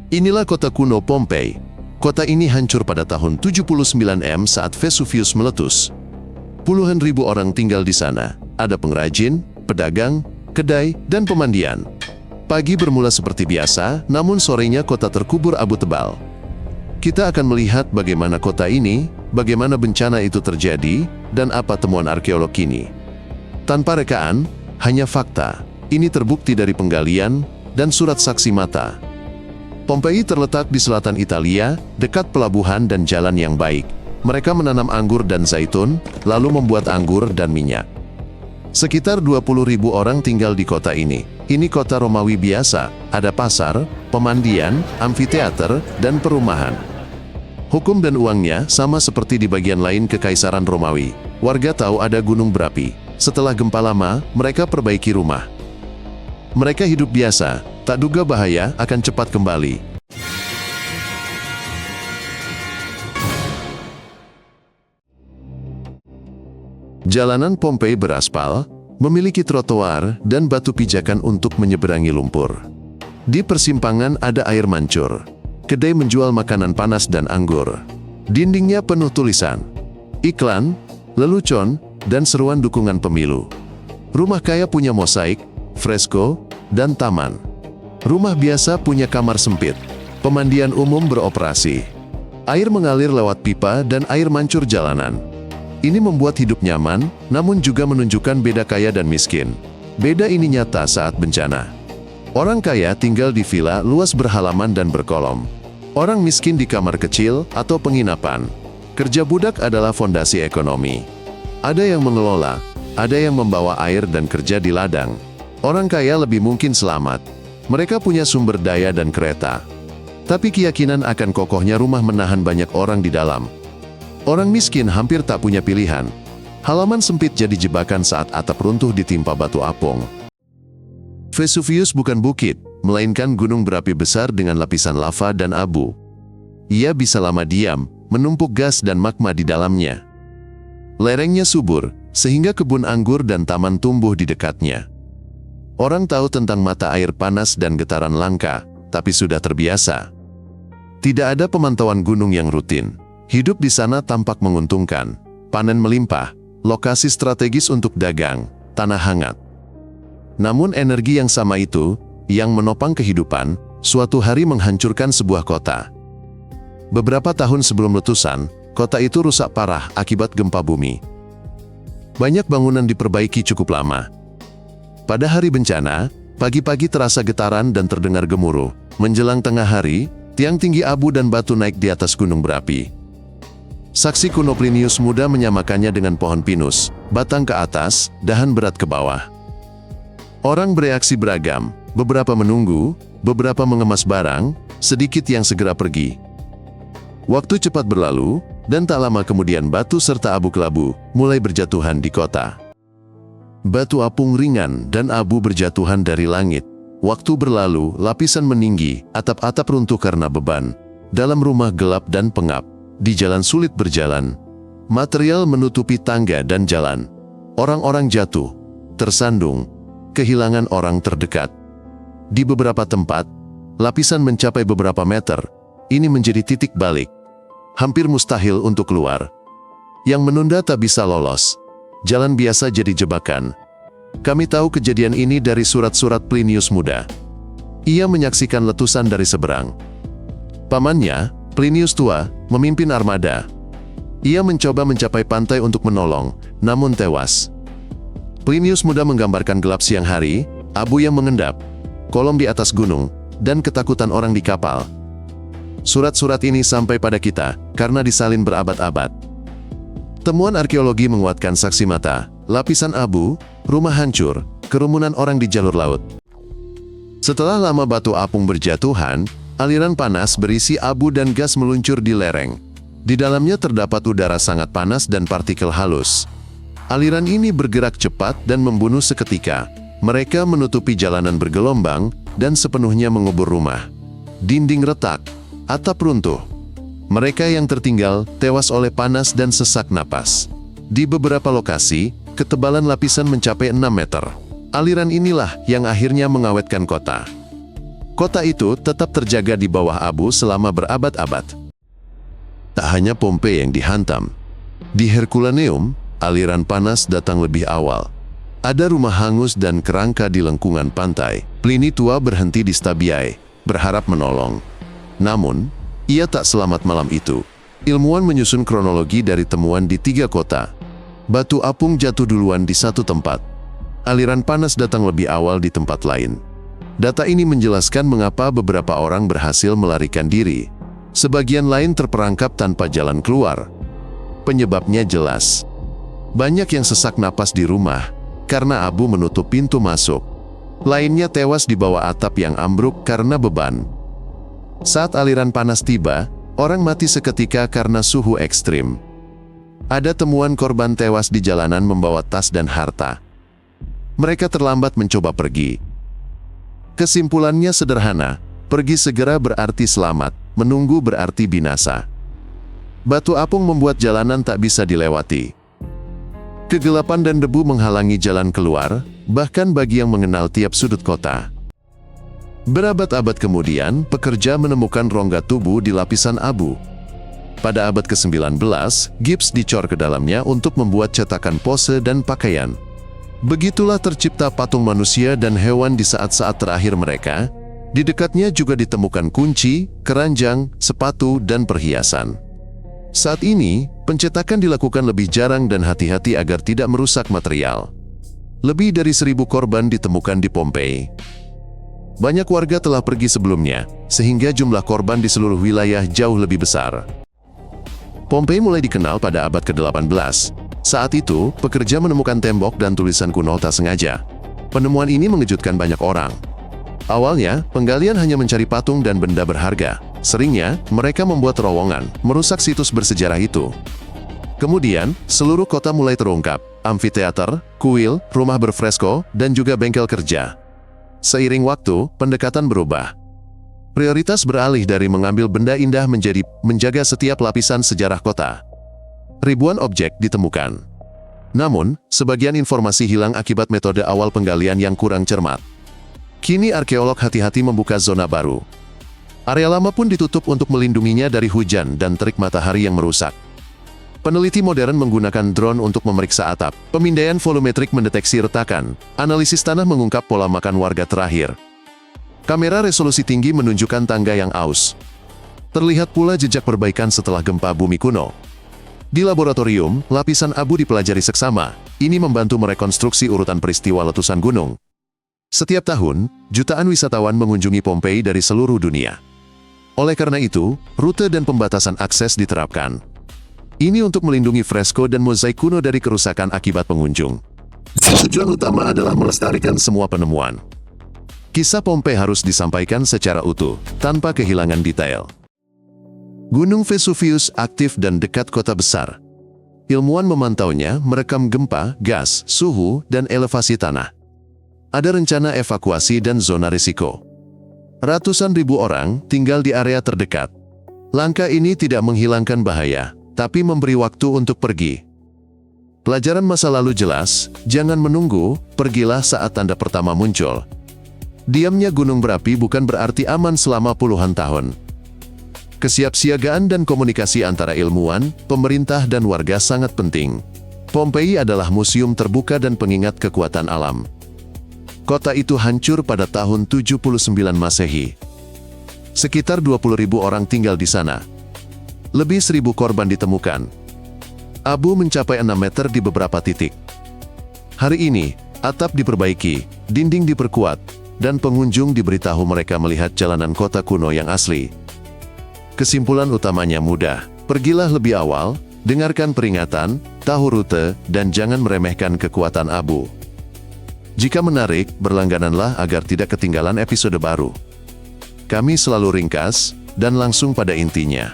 Inilah kota kuno Pompei. Kota ini hancur pada tahun 79 M saat Vesuvius meletus. Puluhan ribu orang tinggal di sana. Ada pengrajin, pedagang, kedai, dan pemandian. Pagi bermula seperti biasa, namun sorenya kota terkubur abu tebal. Kita akan melihat bagaimana kota ini, bagaimana bencana itu terjadi, dan apa temuan arkeolog kini. Tanpa rekaan, hanya fakta. Ini terbukti dari penggalian dan surat saksi mata. Pompei terletak di selatan Italia, dekat pelabuhan dan jalan yang baik. Mereka menanam anggur dan zaitun, lalu membuat anggur dan minyak. Sekitar 20.000 orang tinggal di kota ini. Ini kota Romawi biasa, ada pasar, pemandian, amfiteater, dan perumahan. Hukum dan uangnya sama seperti di bagian lain Kekaisaran Romawi. Warga tahu ada gunung berapi. Setelah gempa lama, mereka perbaiki rumah. Mereka hidup biasa, tak duga bahaya akan cepat kembali. Jalanan Pompei beraspal, memiliki trotoar dan batu pijakan untuk menyeberangi lumpur. Di persimpangan ada air mancur. Kedai menjual makanan panas dan anggur. Dindingnya penuh tulisan, iklan, lelucon, dan seruan dukungan pemilu. Rumah kaya punya mosaik, fresko, dan taman. Rumah biasa punya kamar sempit. Pemandian umum beroperasi. Air mengalir lewat pipa dan air mancur jalanan. Ini membuat hidup nyaman, namun juga menunjukkan beda kaya dan miskin. Beda ini nyata saat bencana. Orang kaya tinggal di villa luas berhalaman dan berkolom. Orang miskin di kamar kecil atau penginapan. Kerja budak adalah fondasi ekonomi. Ada yang mengelola, ada yang membawa air dan kerja di ladang. Orang kaya lebih mungkin selamat. Mereka punya sumber daya dan kereta. Tapi keyakinan akan kokohnya rumah menahan banyak orang di dalam. Orang miskin hampir tak punya pilihan. Halaman sempit jadi jebakan saat atap runtuh ditimpa batu apung. Vesuvius bukan bukit, melainkan gunung berapi besar dengan lapisan lava dan abu. Ia bisa lama diam, menumpuk gas dan magma di dalamnya. Lerengnya subur, sehingga kebun anggur dan taman tumbuh di dekatnya. Orang tahu tentang mata air panas dan getaran langka, tapi sudah terbiasa. Tidak ada pemantauan gunung yang rutin. Hidup di sana tampak menguntungkan. Panen melimpah, lokasi strategis untuk dagang, tanah hangat. Namun energi yang sama itu, yang menopang kehidupan, suatu hari menghancurkan sebuah kota. Beberapa tahun sebelum letusan, kota itu rusak parah akibat gempa bumi. Banyak bangunan diperbaiki cukup lama. Pada hari bencana, pagi-pagi terasa getaran dan terdengar gemuruh. Menjelang tengah hari, tiang tinggi abu dan batu naik di atas gunung berapi. Saksi kuno Plinius muda menyamakannya dengan pohon pinus, batang ke atas, dahan berat ke bawah. Orang bereaksi beragam, beberapa menunggu, beberapa mengemas barang, sedikit yang segera pergi. Waktu cepat berlalu, dan tak lama kemudian batu serta abu kelabu mulai berjatuhan di kota. Batu apung ringan dan abu berjatuhan dari langit. Waktu berlalu, lapisan meninggi, atap-atap runtuh karena beban. Dalam rumah gelap dan pengap. Di jalan sulit berjalan. Material menutupi tangga dan jalan. Orang-orang jatuh, tersandung, kehilangan orang terdekat. Di beberapa tempat, lapisan mencapai beberapa meter. Ini menjadi titik balik. Hampir mustahil untuk keluar. Yang menunda tak bisa lolos. Jalan biasa jadi jebakan. Kami tahu kejadian ini dari surat-surat Plinius muda. Ia menyaksikan letusan dari seberang. Pamannya, Plinius tua, memimpin armada. Ia mencoba mencapai pantai untuk menolong, namun tewas. Plinius muda menggambarkan gelap siang hari, abu yang mengendap, kolom di atas gunung, dan ketakutan orang di kapal. Surat-surat ini sampai pada kita, karena disalin berabad-abad. Temuan arkeologi menguatkan saksi mata, lapisan abu, rumah hancur, kerumunan orang di jalur laut. Setelah lama batu apung berjatuhan, aliran panas berisi abu dan gas meluncur di lereng. Di dalamnya terdapat udara sangat panas dan partikel halus. Aliran ini bergerak cepat dan membunuh seketika. Mereka menutupi jalanan bergelombang dan sepenuhnya mengubur rumah. Dinding retak, atap runtuh. Mereka yang tertinggal tewas oleh panas dan sesak napas. Di beberapa lokasi, ketebalan lapisan mencapai 6 meter. Aliran inilah yang akhirnya mengawetkan kota. Kota itu tetap terjaga di bawah abu selama berabad-abad. Tak hanya Pompei yang dihantam. Di Herculaneum, aliran panas datang lebih awal. Ada rumah hangus dan kerangka di lengkungan pantai. Pliny tua berhenti di Stabiae, berharap menolong. Namun, ia tak selamat malam itu. Ilmuwan menyusun kronologi dari temuan di 3 kota. Batu apung jatuh duluan di satu tempat. Aliran panas datang lebih awal di tempat lain. Data ini menjelaskan mengapa beberapa orang berhasil melarikan diri. Sebagian lain terperangkap tanpa jalan keluar. Penyebabnya jelas. Banyak yang sesak napas di rumah karena abu menutup pintu masuk. Lainnya tewas di bawah atap yang ambruk karena beban. Saat aliran panas tiba, orang mati seketika karena suhu ekstrim. Ada temuan korban tewas di jalanan membawa tas dan harta. Mereka terlambat mencoba pergi. Kesimpulannya sederhana, pergi segera berarti selamat, menunggu berarti binasa. Batu apung membuat jalanan tak bisa dilewati. Kegelapan dan debu menghalangi jalan keluar, bahkan bagi yang mengenal tiap sudut kota. Berabad-abad kemudian, pekerja menemukan rongga tubuh di lapisan abu. Pada abad ke-19, gips dicor ke dalamnya untuk membuat cetakan pose dan pakaian. Begitulah tercipta patung manusia dan hewan di saat-saat terakhir mereka. Di dekatnya juga ditemukan kunci, keranjang, sepatu, dan perhiasan. Saat ini, pencetakan dilakukan lebih jarang dan hati-hati agar tidak merusak material. Lebih dari 1.000 korban ditemukan di Pompei. Banyak warga telah pergi sebelumnya, sehingga jumlah korban di seluruh wilayah jauh lebih besar. Pompei mulai dikenal pada abad ke-18. Saat itu, pekerja menemukan tembok dan tulisan kuno tak sengaja. Penemuan ini mengejutkan banyak orang. Awalnya, penggalian hanya mencari patung dan benda berharga. Seringnya, mereka membuat terowongan, merusak situs bersejarah itu. Kemudian, seluruh kota mulai terungkap. Amfiteater, kuil, rumah berfresko, dan juga bengkel kerja. Seiring waktu, pendekatan berubah. Prioritas beralih dari mengambil benda indah menjadi menjaga setiap lapisan sejarah kota. Ribuan objek ditemukan. Namun, sebagian informasi hilang akibat metode awal penggalian yang kurang cermat. Kini arkeolog hati-hati membuka zona baru. Area lama pun ditutup untuk melindunginya dari hujan dan terik matahari yang merusak. Peneliti modern menggunakan drone untuk memeriksa atap. Pemindaian volumetrik mendeteksi retakan. Analisis tanah mengungkap pola makan warga terakhir. Kamera resolusi tinggi menunjukkan tangga yang aus. Terlihat pula jejak perbaikan setelah gempa bumi kuno. Di laboratorium, lapisan abu dipelajari seksama. Ini membantu merekonstruksi urutan peristiwa letusan gunung. Setiap tahun, jutaan wisatawan mengunjungi Pompei dari seluruh dunia. Oleh karena itu, rute dan pembatasan akses diterapkan. Ini untuk melindungi fresko dan mozaik kuno dari kerusakan akibat pengunjung. Tujuan utama adalah melestarikan semua penemuan. Kisah Pompei harus disampaikan secara utuh, tanpa kehilangan detail. Gunung Vesuvius aktif dan dekat kota besar. Ilmuwan memantaunya, merekam gempa, gas, suhu, dan elevasi tanah. Ada rencana evakuasi dan zona risiko. Ratusan ribu orang tinggal di area terdekat. Langkah ini tidak menghilangkan bahaya, tapi memberi waktu untuk pergi. Pelajaran masa lalu jelas, jangan menunggu, pergilah saat tanda pertama muncul. Diamnya gunung berapi bukan berarti aman selama puluhan tahun. Kesiapsiagaan dan komunikasi antara ilmuwan, pemerintah dan warga sangat penting. Pompei adalah museum terbuka dan pengingat kekuatan alam. Kota itu hancur pada tahun 79 Masehi. Sekitar 20.000 orang tinggal di sana. Lebih 1.000 korban ditemukan. Abu mencapai 6 meter di beberapa titik. Hari ini, atap diperbaiki, dinding diperkuat, dan pengunjung diberitahu mereka melihat jalanan kota kuno yang asli. Kesimpulan utamanya mudah, pergilah lebih awal, dengarkan peringatan, tahu rute, dan jangan meremehkan kekuatan abu. Jika menarik, berlanggananlah agar tidak ketinggalan episode baru. Kami selalu ringkas, dan langsung pada intinya.